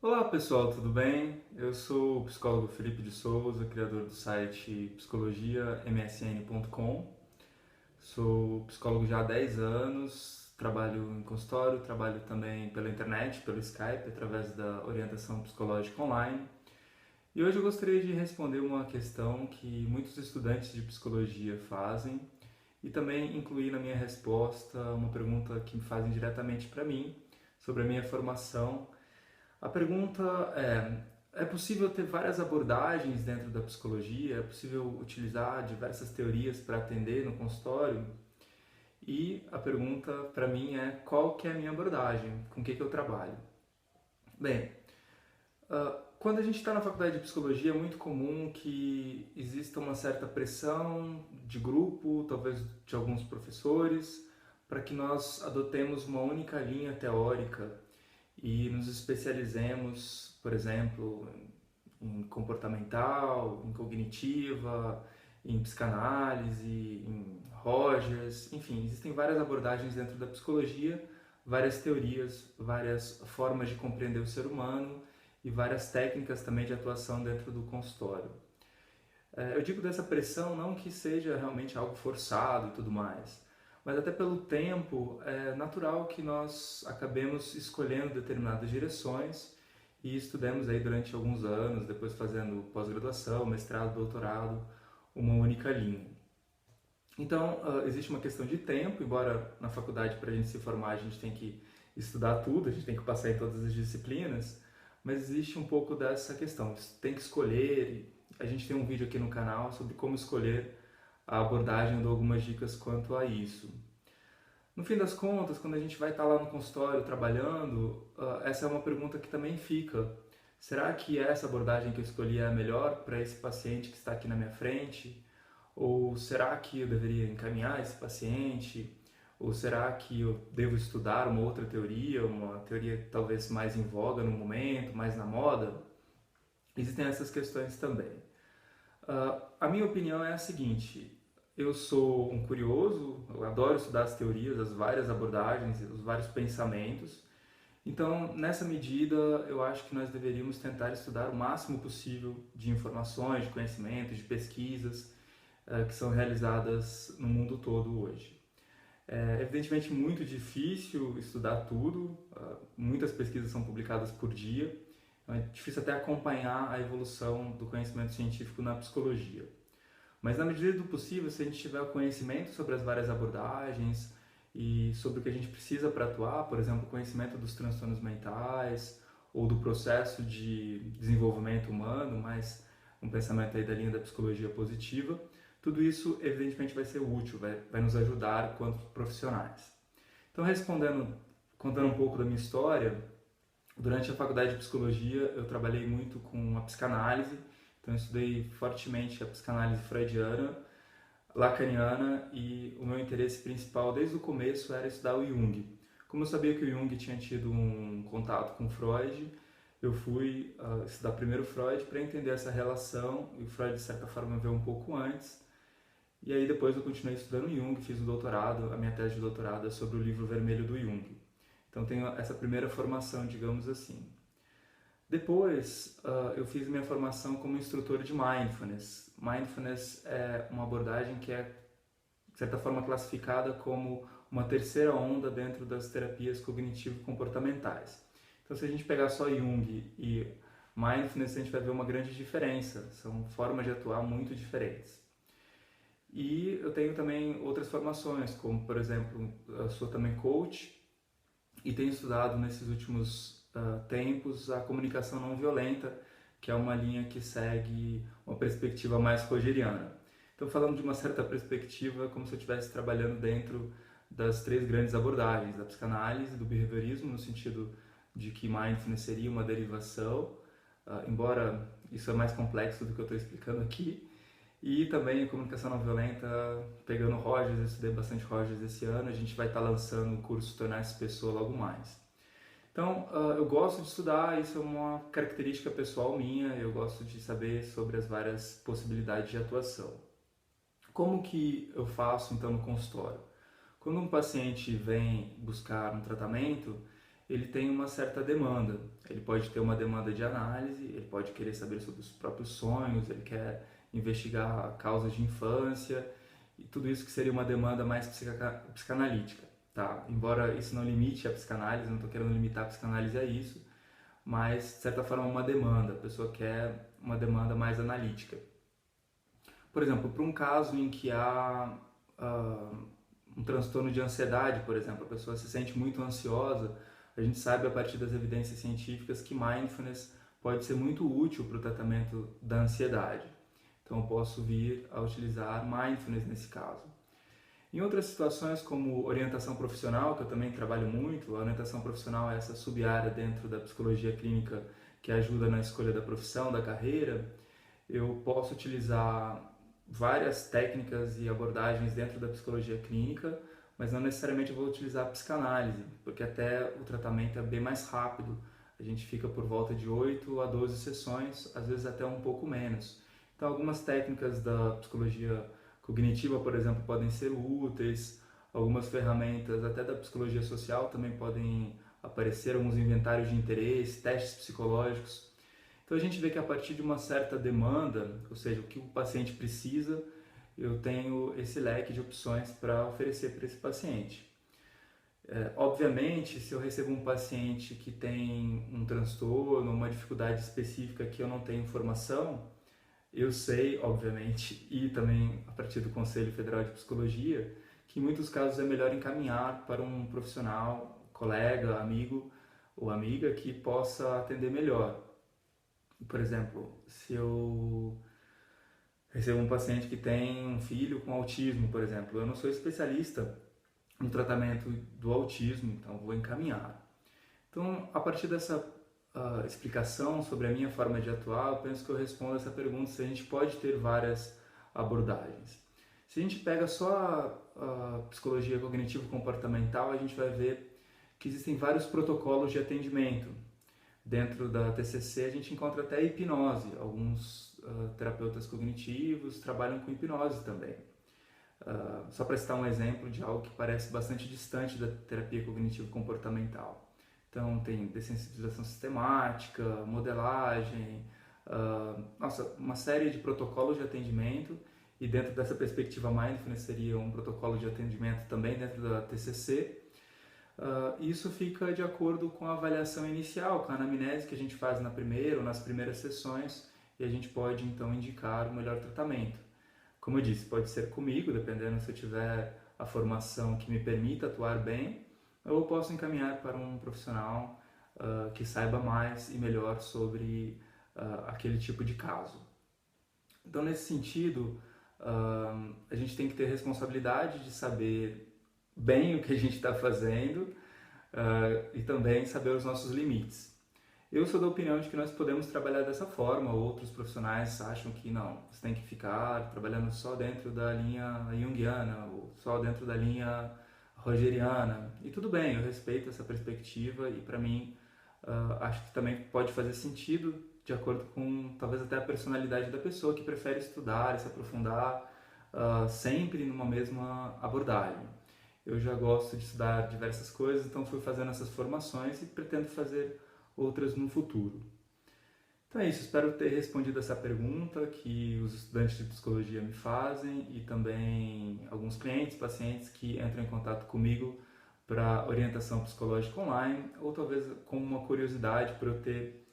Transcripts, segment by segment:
Olá pessoal, tudo bem? Eu sou o psicólogo Felipe de Souza, criador do site psicologiamsn.com. Sou psicólogo já há 10 anos, trabalho em consultório, trabalho também pela internet, pelo Skype, através da orientação psicológica online. E hoje eu gostaria de responder uma questão que muitos estudantes de psicologia fazem e também incluir na minha resposta uma pergunta que me fazem diretamente para mim sobre a minha formação. A pergunta é possível ter várias abordagens dentro da psicologia? É possível utilizar diversas teorias para atender no consultório? E a pergunta para mim é qual que é a minha abordagem? Com o que eu trabalho? Bem, quando a gente está na faculdade de psicologia é muito comum que exista uma certa pressão de grupo, talvez de alguns professores, para que nós adotemos uma única linha teórica e nos especializemos, por exemplo, em comportamental, em cognitiva, em psicanálise, em Rogers, enfim, existem várias abordagens dentro da psicologia, várias teorias, várias formas de compreender o ser humano e várias técnicas também de atuação dentro do consultório. Eu digo dessa pressão não que seja realmente algo forçado e tudo mais, mas até pelo tempo é natural que nós acabemos escolhendo determinadas direções e estudemos aí durante alguns anos, depois fazendo pós-graduação, mestrado, doutorado, uma única linha. Então, existe uma questão de tempo, embora na faculdade para a gente se formar a gente tem que estudar tudo, a gente tem que passar em todas as disciplinas, mas existe um pouco dessa questão, tem que escolher. A gente tem um vídeo aqui no canal sobre como escolher a abordagem, eu dou algumas dicas quanto a isso. No fim das contas, quando a gente vai estar lá no consultório trabalhando, essa é uma pergunta que também fica. Será que essa abordagem que eu escolhi é a melhor para esse paciente que está aqui na minha frente? Ou será que eu deveria encaminhar esse paciente? Ou será que eu devo estudar uma teoria talvez mais em voga no momento, mais na moda? Existem essas questões também. A minha opinião é a seguinte: eu sou um curioso, eu adoro estudar as teorias, as várias abordagens, os vários pensamentos. Então, nessa medida, eu acho que nós deveríamos tentar estudar o máximo possível de informações, de conhecimentos, de pesquisas que são realizadas no mundo todo hoje. É evidentemente muito difícil estudar tudo, muitas pesquisas são publicadas por dia, então é difícil até acompanhar a evolução do conhecimento científico na psicologia. Mas na medida do possível, se a gente tiver o conhecimento sobre as várias abordagens e sobre o que a gente precisa para atuar, por exemplo, o conhecimento dos transtornos mentais ou do processo de desenvolvimento humano, mais um pensamento aí da linha da psicologia positiva, tudo isso evidentemente vai ser útil, vai nos ajudar quanto profissionais. Então, respondendo, contando um pouco da minha história, durante a faculdade de psicologia eu trabalhei muito com a psicanálise, então eu estudei fortemente a psicanálise freudiana, lacaniana, e o meu interesse principal desde o começo era estudar o Jung. Como eu sabia que o Jung tinha tido um contato com Freud, eu fui estudar primeiro Freud para entender essa relação, e o Freud de certa forma veio um pouco antes, e aí depois eu continuei estudando Jung, fiz o doutorado, a minha tese de doutorado é sobre o livro vermelho do Jung. Então tenho essa primeira formação, digamos assim. Depois, eu fiz minha formação como instrutor de Mindfulness. Mindfulness é uma abordagem que é, de certa forma, classificada como uma terceira onda dentro das terapias cognitivo-comportamentais. Então, se a gente pegar só Jung e Mindfulness, a gente vai ver uma grande diferença. São formas de atuar muito diferentes. E eu tenho também outras formações, como, por exemplo, eu sou também coach e tenho estudado nesses últimos tempos a comunicação não violenta, que é uma linha que segue uma perspectiva mais rogeriana. Então, falando de uma certa perspectiva, como se eu estivesse trabalhando dentro das três grandes abordagens, da psicanálise, do behaviorismo, no sentido de que mindfulness seria uma derivação, embora isso é mais complexo do que eu estou explicando aqui, e também a comunicação não violenta, pegando Rogers, eu estudei bastante Rogers esse ano, a gente vai estar lançando o curso Tornar-se Pessoa logo mais. Então, eu gosto de estudar, isso é uma característica pessoal minha, eu gosto de saber sobre as várias possibilidades de atuação. Como que eu faço então no consultório? Quando um paciente vem buscar um tratamento, ele tem uma certa demanda. Ele pode ter uma demanda de análise, ele pode querer saber sobre os próprios sonhos, ele quer investigar causas de infância e tudo isso que seria uma demanda mais psicanalítica, tá? Embora isso não limite a psicanálise, não estou querendo limitar a psicanálise a isso, mas de certa forma é uma demanda, a pessoa quer uma demanda mais analítica. Por exemplo, para um caso em que há um transtorno de ansiedade, por exemplo, a pessoa se sente muito ansiosa, a gente sabe a partir das evidências científicas que mindfulness pode ser muito útil para o tratamento da ansiedade. Então eu posso vir a utilizar mindfulness nesse caso. Em outras situações, como orientação profissional, que eu também trabalho muito, a orientação profissional é essa sub-área dentro da psicologia clínica que ajuda na escolha da profissão, da carreira, eu posso utilizar várias técnicas e abordagens dentro da psicologia clínica, mas não necessariamente eu vou utilizar a psicanálise, porque até o tratamento é bem mais rápido. A gente fica por volta de 8 a 12 sessões, às vezes até um pouco menos. Então, algumas técnicas da psicologia cognitiva, por exemplo, podem ser úteis, algumas ferramentas até da psicologia social também podem aparecer, alguns inventários de interesse, testes psicológicos. Então a gente vê que a partir de uma certa demanda, ou seja, o que o paciente precisa, eu tenho esse leque de opções para oferecer para esse paciente. Obviamente, se eu recebo um paciente que tem um transtorno, uma dificuldade específica que eu não tenho informação, eu sei, obviamente, e também a partir do Conselho Federal de Psicologia, que em muitos casos é melhor encaminhar para um profissional, colega, amigo ou amiga que possa atender melhor. Por exemplo, se eu recebo um paciente que tem um filho com autismo, por exemplo, eu não sou especialista no tratamento do autismo, então vou encaminhar. Então, a partir dessa explicação sobre a minha forma de atuar, eu penso que eu respondo essa pergunta se a gente pode ter várias abordagens. Se a gente pega só a psicologia cognitivo-comportamental, a gente vai ver que existem vários protocolos de atendimento. Dentro da TCC a gente encontra até hipnose, alguns terapeutas cognitivos trabalham com hipnose também. Só para citar um exemplo de algo que parece bastante distante da terapia cognitivo-comportamental. Então tem dessensibilização sistemática, modelagem, uma série de protocolos de atendimento, e dentro dessa perspectiva mindfulness seria um protocolo de atendimento também dentro da TCC. Isso fica de acordo com a avaliação inicial, com a anamnese que a gente faz na primeira ou nas primeiras sessões, e a gente pode então indicar o melhor tratamento. Como eu disse, pode ser comigo, dependendo se eu tiver a formação que me permita atuar bem, ou eu posso encaminhar para um profissional que saiba mais e melhor sobre aquele tipo de caso. Então, nesse sentido, a gente tem que ter responsabilidade de saber bem o que a gente está fazendo e também saber os nossos limites. Eu sou da opinião de que nós podemos trabalhar dessa forma, outros profissionais acham que não, você tem que ficar trabalhando só dentro da linha junguiana ou só dentro da linha rogeriana. E tudo bem, eu respeito essa perspectiva e para mim acho que também pode fazer sentido de acordo com talvez até a personalidade da pessoa que prefere estudar e se aprofundar sempre numa mesma abordagem. Eu já gosto de estudar diversas coisas, então fui fazendo essas formações e pretendo fazer outras no futuro. Então é isso, espero ter respondido essa pergunta que os estudantes de psicologia me fazem e também alguns clientes, pacientes que entram em contato comigo para orientação psicológica online, ou talvez com uma curiosidade para eu ter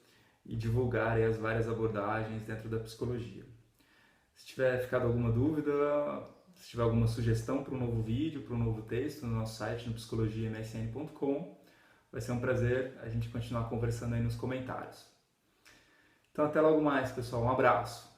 e divulgar as várias abordagens dentro da psicologia. Se tiver ficado alguma dúvida, se tiver alguma sugestão para um novo vídeo, para um novo texto no nosso site, no psicologiamsn.com, vai ser um prazer a gente continuar conversando aí nos comentários. Então até logo mais, pessoal. Um abraço.